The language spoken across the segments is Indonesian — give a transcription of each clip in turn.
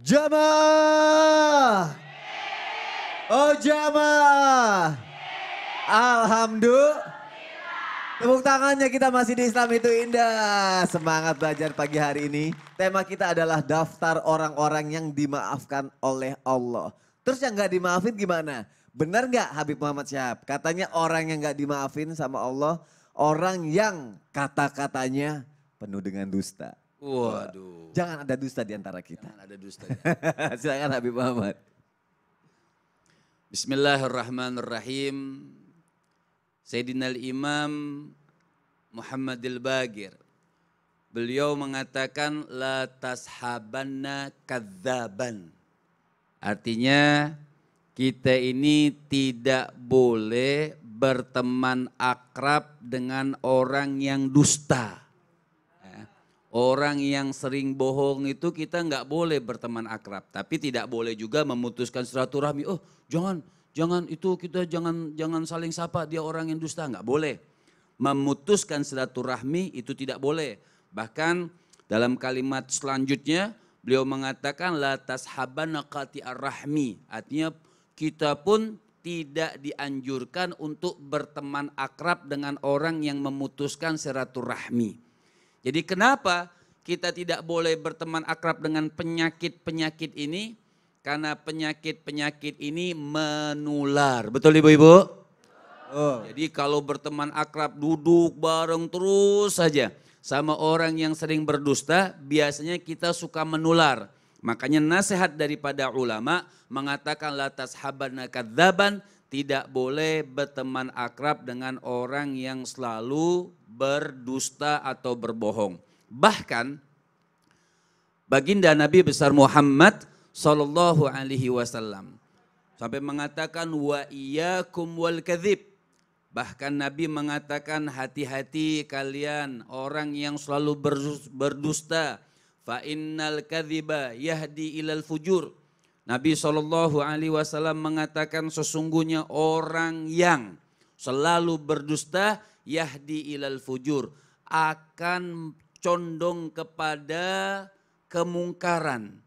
Jamaah. Oh jamaah. Alhamdulillah. Tepuk tangannya, kita masih di Islam itu indah. Semangat belajar pagi hari ini. Tema kita adalah daftar orang-orang yang dimaafkan oleh Allah. Terus yang gak dimaafin gimana? Benar gak Habib Muhammad Syihab? Katanya orang yang gak dimaafin sama Allah, orang yang kata-katanya penuh dengan dusta. Waduh. Jangan ada dusta di antara kita. Jangan ada dusta. Ya. Silakan Habib Muhammad. Bismillahirrahmanirrahim. Sayyidina Imam Muhammadil Bagir. Beliau mengatakan la tashabanna kadzaban. Artinya kita ini tidak boleh berteman akrab dengan orang yang dusta. Orang yang sering bohong itu kita nggak boleh berteman akrab. Tapi tidak boleh juga memutuskan silaturahmi. Oh jangan itu kita jangan saling sapa, dia orang yang dusta. Nggak boleh. Memutuskan silaturahmi itu tidak boleh. Bahkan dalam kalimat selanjutnya beliau mengatakan la tashabana qati'ar rahmi. Artinya kita pun tidak dianjurkan untuk berteman akrab dengan orang yang memutuskan silaturahmi. Jadi kenapa kita tidak boleh berteman akrab dengan penyakit-penyakit ini? Karena penyakit-penyakit ini menular. Betul ibu-ibu? Oh. Jadi kalau berteman akrab duduk bareng terus saja sama orang yang sering berdusta, biasanya kita suka menular. Makanya nasihat daripada ulama mengatakan la tashabanna kadzaban, tidak boleh berteman akrab dengan orang yang selalu berdusta atau berbohong. Bahkan baginda Nabi besar Muhammad sallallahu alaihi wasallam sampai mengatakan wa iyyakum wal kadzib. Bahkan Nabi mengatakan hati-hati kalian orang yang selalu berdusta. Fa innal kadziba yahdi ilal fujur. Nabi SAW mengatakan sesungguhnya orang yang selalu berdusta yahdi ilal fujur akan condong kepada kemungkaran,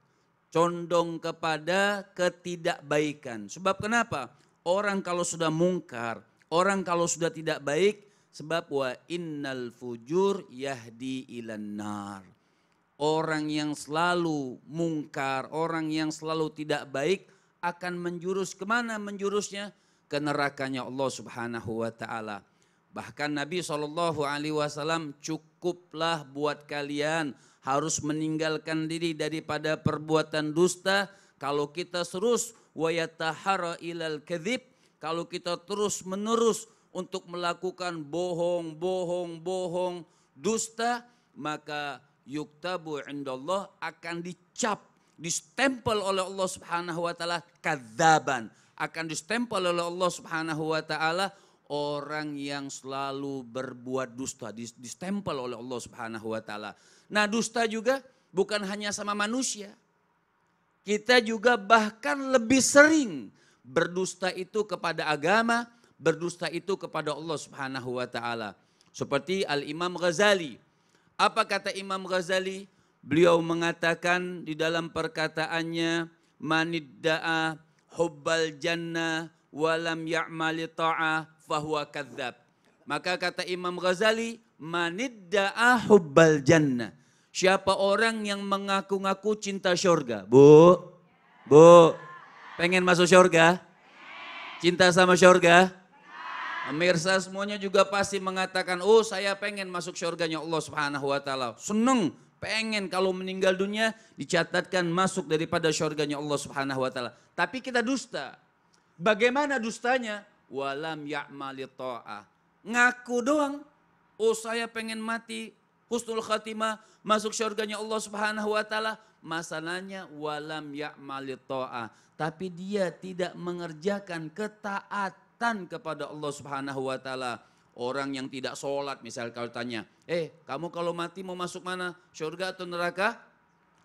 condong kepada ketidakbaikan. Sebab kenapa? Orang kalau sudah mungkar, orang kalau sudah tidak baik, sebab wa innal fujur yahdi ilan nar. Orang yang selalu mungkar, orang yang selalu tidak baik akan menjurus kemana menjurusnya? Ke nerakanya Allah Subhanahu wa ta'ala. Bahkan Nabi SAW cukuplah buat kalian harus meninggalkan diri daripada perbuatan dusta. Kalau kita terus wa yatahara ilal kadzib, kalau kita terus menerus untuk melakukan bohong, dusta, maka yuktabu indallah akan dicap, distempel oleh Allah Subhanahu wa taala kadzaban, akan distempel oleh Allah Subhanahu wa taala orang yang selalu berbuat dusta, distempel oleh Allah Subhanahu wa taala. Nah, dusta juga bukan hanya sama manusia. Kita juga bahkan lebih sering berdusta itu kepada agama, berdusta itu kepada Allah Subhanahu wa taala. Seperti Al-Imam Ghazali. Apa kata Imam Ghazali? Beliau mengatakan di dalam perkataannya, manidda'a hubbal jannah walam ya'mali ta'ah fahuwa kadzab. Maka kata Imam Ghazali, manidda'a hubbal jannah. Siapa orang yang mengaku-ngaku cinta syurga? Bu, pengen masuk syurga? Cinta sama syurga? Pemirsa semuanya juga pasti mengatakan, oh saya pengen masuk syurganya Allah Subhanahu wa ta'ala. Seneng, pengen kalau meninggal dunia dicatatkan masuk daripada syurganya Allah Subhanahu wa ta'ala. Tapi kita dusta. Bagaimana dustanya? Walam ya'mali ta'ah. Ngaku doang. Oh saya pengen mati, husnul khatimah, masuk syurganya Allah Subhanahu wa ta'ala. Masalahnya walam ya'mali ta'ah. Tapi dia tidak mengerjakan ketaatan kepada Allah Subhanahu wa taala. Orang yang tidak sholat misal kalau tanya, kamu kalau mati mau masuk mana? Syurga atau neraka?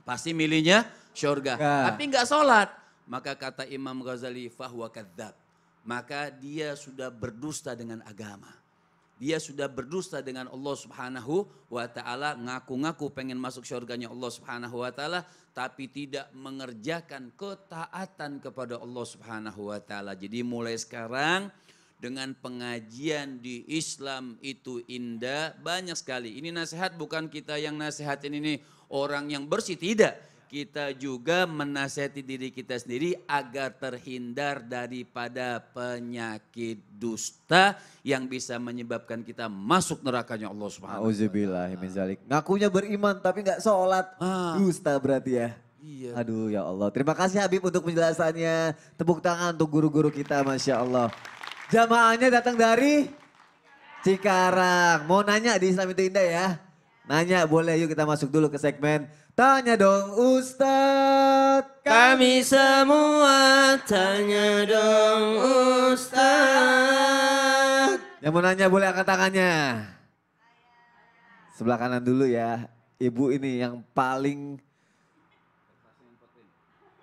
Pasti milihnya syurga. Tapi enggak sholat. Maka kata Imam Ghazali fahuwa kadzab. Maka dia sudah berdusta dengan agama. dia sudah berdusta dengan Allah Subhanahu wa taala, ngaku-ngaku pengen masuk surganya Allah Subhanahu wa taala tapi tidak mengerjakan ketaatan kepada Allah Subhanahu wa taala. Jadi mulai sekarang dengan pengajian di Islam itu indah banyak sekali. Ini nasihat bukan kita yang nasihatin ini orang yang bersih, tidak. Kita juga menasihati diri kita sendiri agar terhindar daripada penyakit dusta yang bisa menyebabkan kita masuk nerakanya Allah Subhanahu wa taala. Auzubillahiminzalik. Ngakunya beriman tapi nggak sholat. Dusta berarti ya. Iya. Aduh ya Allah. Terima kasih Habib untuk penjelasannya. Tepuk tangan untuk guru-guru kita, Masya Allah. Jamaahnya datang dari Cikarang. Mau nanya di Islam itu indah ya? Nanya boleh, yuk kita masuk dulu ke segmen Tanya Dong Ustadz. Kami semua tanya dong Ustadz. Yang mau nanya boleh angkat tangannya. Sebelah kanan dulu ya. Ibu ini yang paling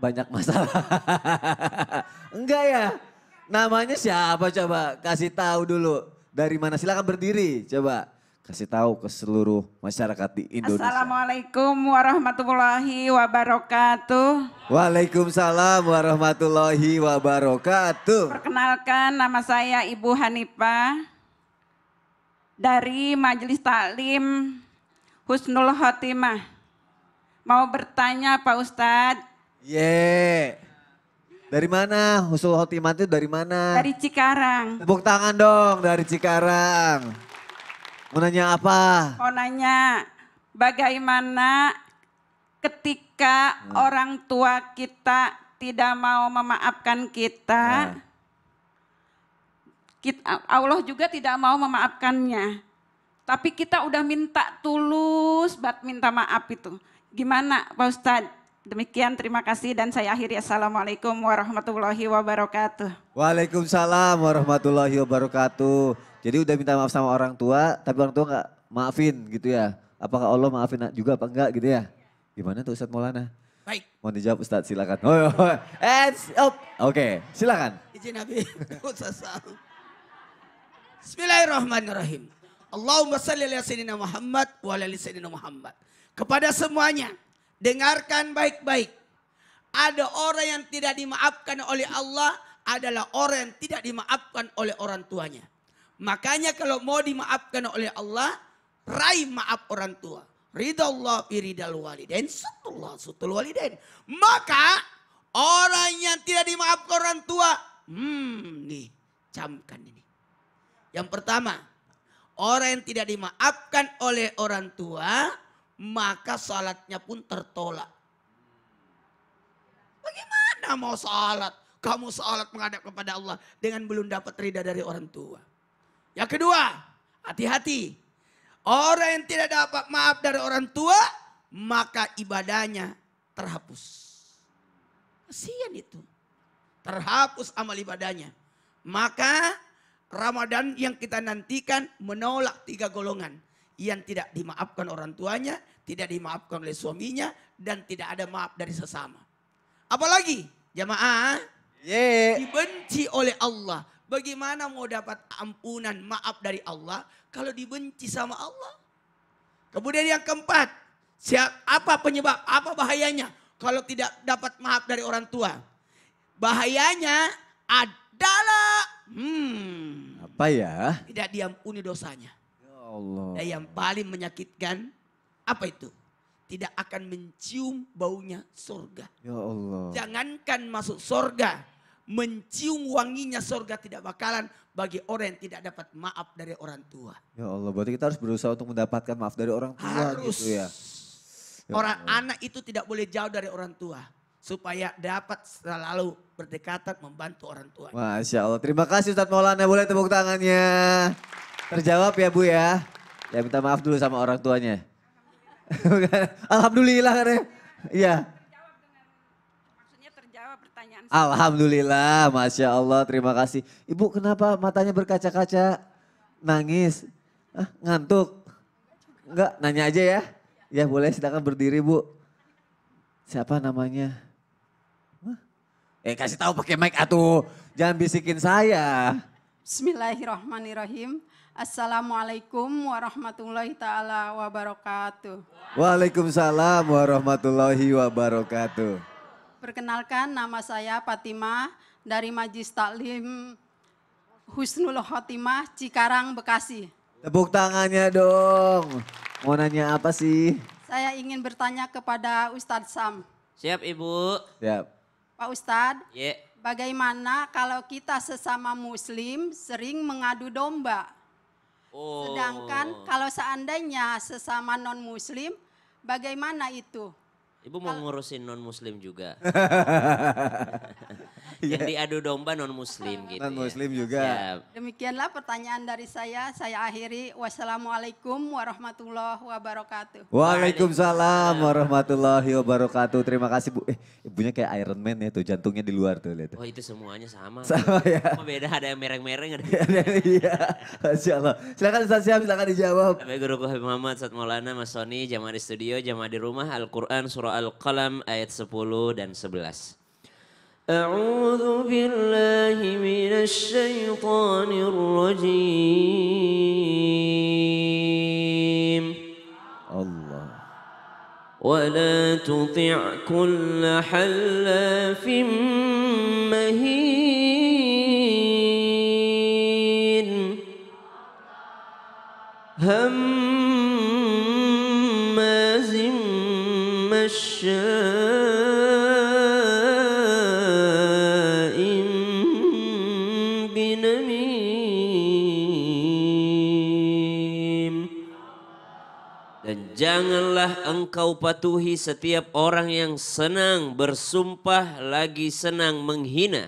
banyak masalah. Enggak ya? Namanya siapa coba? Kasih tahu dulu. Dari mana? Silakan berdiri coba. Kasih tahu ke seluruh masyarakat di Indonesia. Assalamualaikum warahmatullahi wabarakatuh. Waalaikumsalam warahmatullahi wabarakatuh. Perkenalkan, nama saya Ibu Hanifah dari Majelis Taklim Husnul Khotimah. Mau bertanya Pak Ustadz? Dari mana? Husnul Khotimah itu dari mana? Dari Cikarang. Tepuk tangan dong dari Cikarang. Mau nanya apa? Mau nanya, bagaimana ketika orang tua kita tidak mau memaafkan kita, Allah juga tidak mau memaafkannya. Tapi kita udah minta tulus buat minta maaf itu. Gimana Pak Ustadz? Demikian, terima kasih dan saya akhiri. Assalamualaikum warahmatullahi wabarakatuh. Waalaikumsalam warahmatullahi wabarakatuh. Jadi udah minta maaf sama orang tua, tapi orang tua nggak maafin gitu ya. Apakah Allah maafin juga apa enggak gitu ya? Gimana tuh Ustadz Maulana? Baik. Mohon dijawab Ustadz, silakan. Oke, silakan. Izin Habib. Bismillahirrahmanirrahim. Allahumma salli ala sayyidina Muhammad wa ala ali sayyidina Muhammad. Kepada semuanya, dengarkan baik-baik. Ada orang yang tidak dimaafkan oleh Allah adalah orang yang tidak dimaafkan oleh orang tuanya. Makanya kalau mau dimaafkan oleh Allah, raih maaf orang tua. Ridha Allah fi ridal walidain, sutullah sutul walidain. Maka orang yang tidak dimaafkan orang tua, nih camkan ini. Yang pertama, orang yang tidak dimaafkan oleh orang tua, maka salatnya pun tertolak. Bagaimana mau salat? Kamu salat menghadap kepada Allah dengan belum dapat ridha dari orang tua. Yang kedua, hati-hati. Orang yang tidak dapat maaf dari orang tua, maka ibadahnya terhapus. Kasihan itu. Terhapus amal ibadahnya. Maka Ramadan yang kita nantikan menolak 3 golongan. Yang tidak dimaafkan orang tuanya, tidak dimaafkan oleh suaminya, dan tidak ada maaf dari sesama. Apalagi jamaah dibenci oleh Allah. Bagaimana mau dapat ampunan maaf dari Allah kalau dibenci sama Allah? Kemudian yang keempat, apa penyebab, apa bahayanya kalau tidak dapat maaf dari orang tua? Bahayanya adalah apa ya? tidak diampuni dosanya. Ya Allah. Dan yang paling menyakitkan apa itu? Tidak akan mencium baunya surga. Ya Allah. Jangankan masuk surga, mencium wanginya surga tidak bakalan bagi orang yang tidak dapat maaf dari orang tua. Ya Allah, berarti kita harus berusaha untuk mendapatkan maaf dari orang tua Harus. gitu ya. Orang anak itu tidak boleh jauh dari orang tua. Supaya dapat selalu berdekatan membantu orang tua. Masya Allah, terima kasih Ustadz Maulana, boleh tepuk tangannya. Terjawab ya Bu ya. Ya minta maaf dulu sama orang tuanya. Alhamdulillah kan ya. Iya. Maksudnya terjawab pertanyaan saya. Alhamdulillah, Masya Allah, terima kasih. Ibu kenapa matanya berkaca-kaca, nangis, ngantuk? Enggak, nanya aja ya. Ya boleh, silakan berdiri Bu. Siapa namanya? Kasih tahu pakai mic atuh, jangan bisikin saya. Bismillahirrahmanirrahim. Assalamualaikum warahmatullahi taala wabarakatuh. Waalaikumsalam warahmatullahi wabarakatuh. Perkenalkan, nama saya Fatimah dari Majlis Taklim Husnul Khotimah Cikarang, Bekasi. Tepuk tangannya dong. Mau nanya apa sih? Saya ingin bertanya kepada Ustadz Sam. Siap Ibu. Siap. Pak Ustadz, Ya. bagaimana kalau kita sesama muslim sering mengadu domba? Oh. Sedangkan kalau seandainya sesama non-muslim, bagaimana itu? Ibu mau ngurusin non muslim juga. Yang diadu domba non muslim gitu. Non-muslim ya. juga. Siap. Demikianlah pertanyaan dari saya akhiri. Wassalamualaikum warahmatullahi wabarakatuh. Waalaikumsalam warahmatullahi wabarakatuh. Terima kasih Bu. Ibunya kayak Iron Man ya tuh, jantungnya di luar tuh lihat. Oh itu semuanya sama. Sama ya. Cuma beda ada yang mereng-mereng ada. Iya, Masya Allah. Silakan Ustaz Syam, silakan dijawab. Sampai guruku Habib Muhammad, Ustaz Maulana, Mas Soni, jamaah di studio, jamaah di rumah, Al-Quran, surah Al-Qalam ayat 10 dan 11. A'udzu billahi minasy syaithanir rajim. Allah. ولا تطع كل حلاف مهين هماز مشاء بنميم. Dan janganlah engkau patuhi setiap orang yang senang bersumpah lagi senang menghina.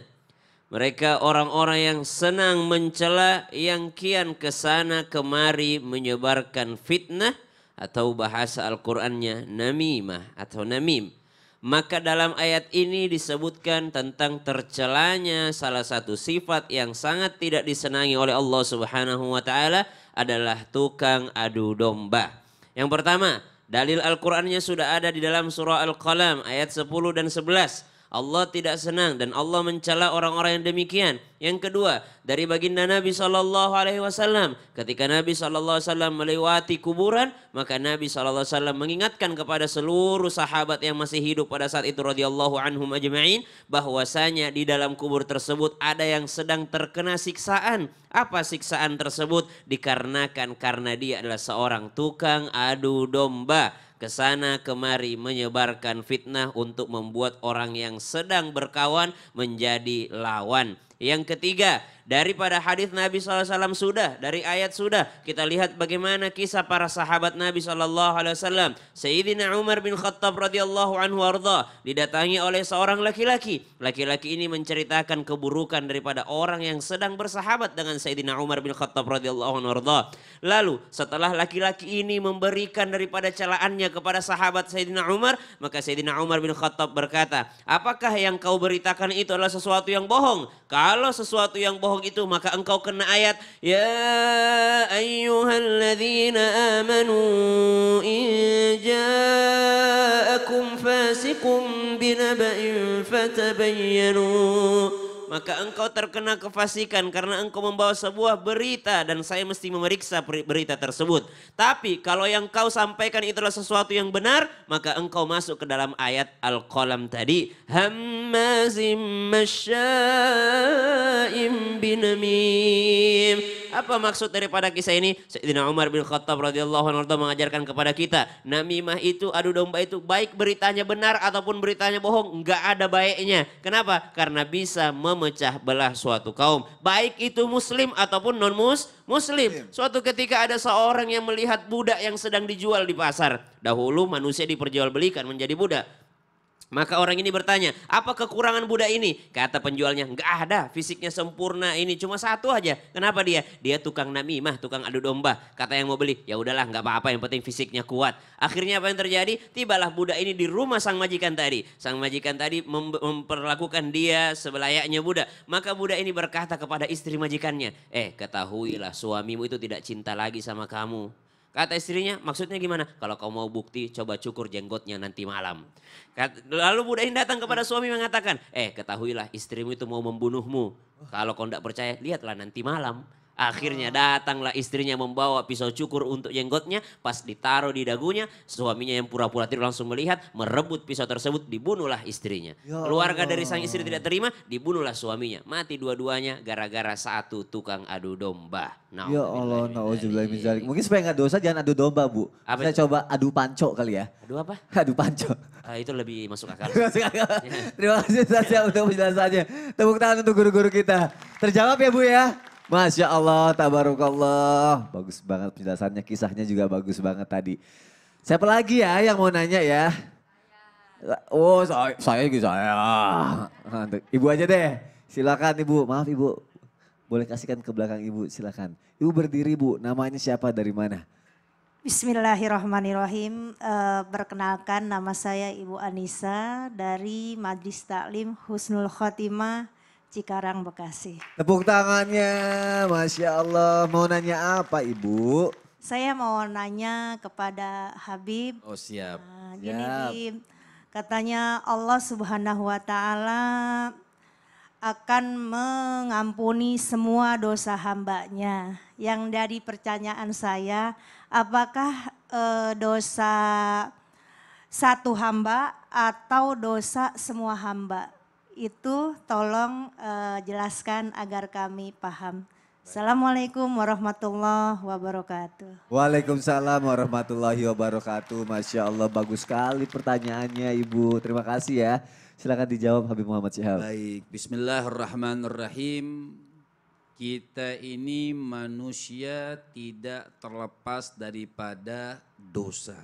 Mereka orang-orang yang senang mencela, yang kian kesana kemari menyebarkan fitnah, atau bahasa Al-Qur'annya namimah atau namim. Maka dalam ayat ini disebutkan tentang tercelanya salah satu sifat yang sangat tidak disenangi oleh Allah Subhanahu wa taala adalah tukang adu domba. Yang pertama, dalil Al-Qur'annya sudah ada di dalam surah Al-Qalam ayat 10 dan 11. Allah tidak senang dan Allah mencela orang-orang yang demikian. Yang kedua, dari baginda Nabi SAW, ketika Nabi SAW melewati kuburan, maka Nabi SAW mengingatkan kepada seluruh sahabat yang masih hidup pada saat itu radhiyallahu anhum ajma'in, bahwasanya di dalam kubur tersebut ada yang sedang terkena siksaan. Apa siksaan tersebut? Dikarenakan karena dia adalah seorang tukang adu domba, kesana kemari menyebarkan fitnah untuk membuat orang yang sedang berkawan menjadi lawan. Yang ketiga, daripada hadis Nabi SAW sudah, dari ayat sudah, kita lihat bagaimana kisah para sahabat Nabi SAW. Sayyidina Umar bin Khattab radhiyallahu anhu arda didatangi oleh seorang laki-laki. Laki-laki ini menceritakan keburukan daripada orang yang sedang bersahabat dengan Sayyidina Umar bin Khattab radhiyallahu anhu arda. Lalu setelah laki-laki ini memberikan daripada celaannya kepada sahabat Sayyidina Umar, maka Sayyidina Umar bin Khattab berkata, apakah yang kau beritakan itu adalah sesuatu yang bohong? Kalau sesuatu yang bohong itu maka engkau kena ayat ya ayyuhalladzina amanu in ja'akum fasiqun binaba'in fatabayyanu. Maka engkau terkena kefasikan karena engkau membawa sebuah berita dan saya mesti memeriksa berita tersebut. Tapi kalau yang kau sampaikan itulah sesuatu yang benar, maka engkau masuk ke dalam ayat Al-Qalam tadi. Hammazim masya'im binamim. Apa maksud daripada kisah ini? Sayyidina Umar bin Khattab radhiyallahu anhu mengajarkan kepada kita, namimah itu, adu domba itu, baik beritanya benar ataupun beritanya bohong, enggak ada baiknya. Kenapa? Karena bisa memecah belah suatu kaum, baik itu muslim ataupun non-muslim. Suatu ketika ada seorang yang melihat budak yang sedang dijual di pasar. Dahulu manusia diperjualbelikan menjadi budak. Maka orang ini bertanya, apa kekurangan budak ini? Kata penjualnya, enggak ada, fisiknya sempurna, ini cuma satu aja. Kenapa dia? Dia tukang namimah, tukang adu domba. Kata yang mau beli, ya udahlah enggak apa-apa, yang penting fisiknya kuat. Akhirnya apa yang terjadi? Tibalah budak ini di rumah sang majikan tadi. Sang majikan tadi memperlakukan dia sebelayaknya budak. Maka budak ini berkata kepada istri majikannya, ketahuilah suamimu itu tidak cinta lagi sama kamu. Kata istrinya, maksudnya gimana? Kalau kau mau bukti, coba cukur jenggotnya nanti malam. Lalu budak ini datang kepada suami mengatakan, ketahuilah istrimu itu mau membunuhmu. Kalau kau tidak percaya, lihatlah nanti malam. Akhirnya datanglah istrinya membawa pisau cukur untuk jenggotnya. Pas ditaruh di dagunya, suaminya yang pura-pura tidur langsung melihat, merebut pisau tersebut, dibunuhlah istrinya. Ya Keluarga Allah. dari sang istri tidak terima, dibunuhlah suaminya. Mati dua-duanya gara-gara satu tukang adu domba. Ya Allah, nauzubillah min dzalik. Mungkin supaya nggak dosa jangan adu domba, Bu. Apa Saya coba adu panco kali ya. Aduh apa? Adu panco. Itu lebih masuk akal. Terima kasih Ustaz untuk penjelasannya. Tepuk tangan untuk guru-guru kita. Terjawab ya Bu ya. Masya Allah, tabarakallah. Bagus banget penjelasannya, kisahnya juga bagus banget tadi. Siapa lagi ya yang mau nanya ya? Oh saya. Ibu aja deh, silakan Ibu. Maaf Ibu, boleh kasihkan ke belakang Ibu, silakan. Ibu berdiri Bu, namanya siapa, dari mana? Bismillahirrahmanirrahim. Perkenalkan, nama saya Ibu Anissa dari Majelis Taklim Husnul Khotimah Cikarang, Bekasi. Tepuk tangannya, Masya Allah. Mau nanya apa Ibu? Saya mau nanya kepada Habib. Oh siap. Gini Siap. Habib, katanya Allah Subhanahu wa Ta'ala akan mengampuni semua dosa hambanya. Yang dari pertanyaan saya, apakah dosa satu hamba atau dosa semua hamba? Itu tolong jelaskan agar kami paham. Assalamualaikum warahmatullahi wabarakatuh. Waalaikumsalam warahmatullahi wabarakatuh. Masya Allah, bagus sekali pertanyaannya Ibu. Terima kasih ya. Silakan dijawab Habib Muhammad Syihab. Baik, bismillahirrahmanirrahim. Kita ini manusia tidak terlepas daripada dosa.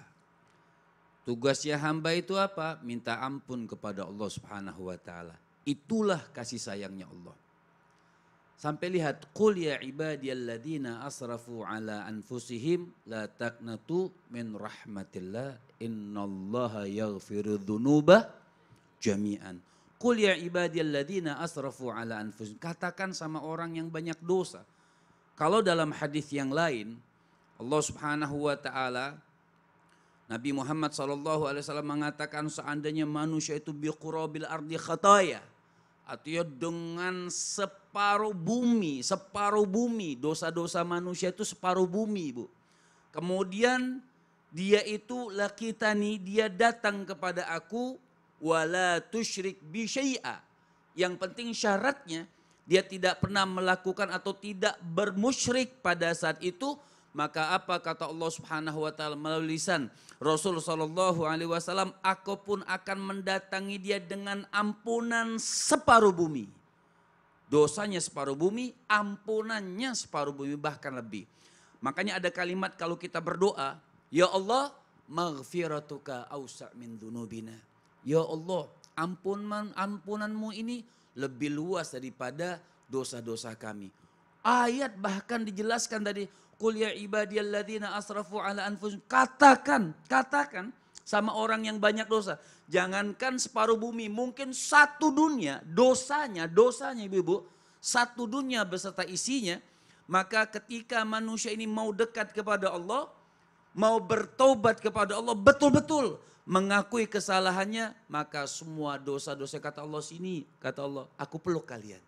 Tugasnya hamba itu apa? Minta ampun kepada Allah Subhanahu wa taala. Itulah kasih sayangnya Allah. Sampai lihat, qul ya ibadiyalladzina asrafu ala anfusihim la taqnatu min rahmatillah innallaha yaghfiru dzunuba jami'an. Qul ya ibadiyalladzina asrafu ala anfusihim. Katakan sama orang yang banyak dosa. Kalau dalam hadis yang lain, Allah Subhanahu wa taala, Nabi Muhammad SAW mengatakan seandainya manusia itu biqurabil ardi khataya. Artinya dengan separuh bumi, dosa-dosa manusia itu separuh bumi Bu. Kemudian dia itu lakitani, dia datang kepada aku, wala tusyrik bi syai'a. Yang penting syaratnya dia tidak pernah melakukan atau tidak bermusyrik pada saat itu. Maka apa kata Allah Subhanahu wa taala melalui lisan Rasul sallallahu alaihi wasallam, aku pun akan mendatangi dia dengan ampunan separuh bumi. Dosanya separuh bumi, ampunannya separuh bumi, bahkan lebih. Makanya ada kalimat kalau kita berdoa, ya Allah, maghfiratuka awsa' min dzunubina. Ya Allah, ampunanmu ini lebih luas daripada dosa-dosa kami. Ayat bahkan dijelaskan tadi, qul ya ibadiyalladzina asrafu ala anfusihim. Katakan sama orang yang banyak dosa. Jangankan separuh bumi, mungkin satu dunia dosanya ibu-ibu, satu dunia beserta isinya. Maka ketika manusia ini mau dekat kepada Allah, mau bertobat kepada Allah, betul-betul mengakui kesalahannya, maka semua dosa-dosa, kata Allah, sini, kata Allah, aku peluk kalian.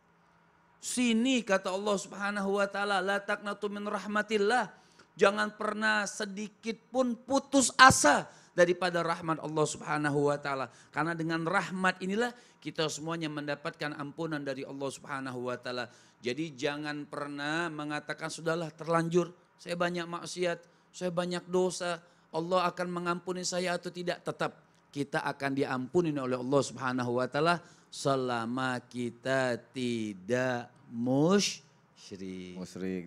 Sini kata Allah Subhanahu wa taala, la taqnatu min rahmatillah. Jangan pernah sedikit pun putus asa daripada rahmat Allah Subhanahu wa taala. Karena dengan rahmat inilah kita semuanya mendapatkan ampunan dari Allah Subhanahu wa taala. Jadi jangan pernah mengatakan sudahlah terlanjur, saya banyak maksiat, saya banyak dosa, Allah akan mengampuni saya atau tidak. Tetap kita akan diampuni oleh Allah Subhanahu wa taala selama kita tidak musyrik.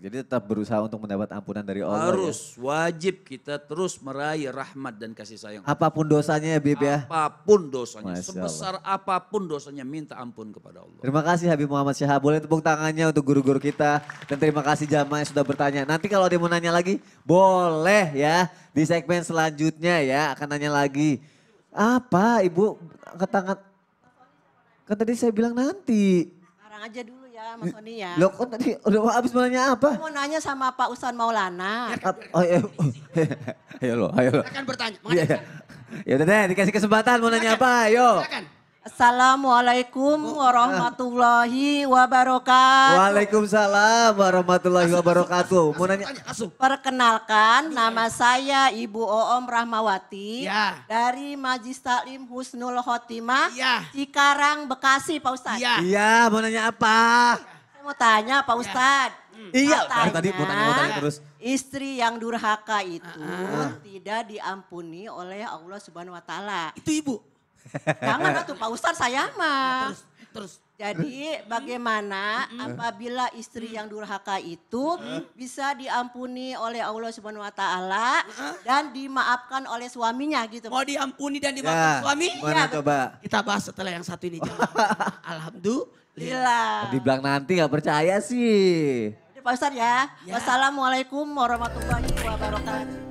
Jadi tetap berusaha untuk mendapat ampunan dari Allah. Harus, wajib kita terus meraih rahmat dan kasih sayang. Apapun dosanya ya Bib ya. Apapun dosanya, Masya sebesar apapun dosanya, minta ampun kepada Allah. Terima kasih Habib Muhammad Syihab. Boleh tepuk tangannya untuk guru-guru kita. Dan terima kasih jamaah yang sudah bertanya. Nanti kalau dia mau nanya lagi, boleh ya. Di segmen selanjutnya ya akan nanya lagi. Apa Ibu angkat tangan? Kan tadi saya bilang nanti. Sekarang aja dulu ya Mas Sony ya. Loh kan tadi udah habis mau nanya apa? Saya mau nanya sama Pak Ustadz Maulana. Oh, ayo lo. Silakan bertanya. Iya, iya. Ya udah deh, dikasih kesempatan mau nanya apa, ayo. Silakan. Assalamualaikum warahmatullahi wabarakatuh. Waalaikumsalam warahmatullahi wabarakatuh. Mau nanya, Langsung. Perkenalkan, nama saya Ibu Oom Rahmawati Ya. dari Majelis Taklim Husnul Khotimah, Ya. Cikarang, Bekasi, Pak Ustadz. Iya. iya mau nanya apa? Saya mau tanya, Pak Ustadz. Iya, Katanya, tadi mau tanya terus. Istri yang durhaka itu tidak diampuni oleh Allah Subhanahu Wa Taala. Itu ibu. Jangan tuh Pak Ustadz, saya mah. Terus. Jadi bagaimana apabila istri yang durhaka itu bisa diampuni oleh Allah Subhanahu Wa Taala dan dimaafkan oleh suaminya gitu. Mau diampuni dan Ya, dimaafkan suami? mana coba? Kita bahas setelah yang satu ini. Alhamdulillah. Gila. Dibilang nanti gak percaya sih. Pak Ustadz ya. Ya. Wassalamualaikum warahmatullahi wabarakatuh.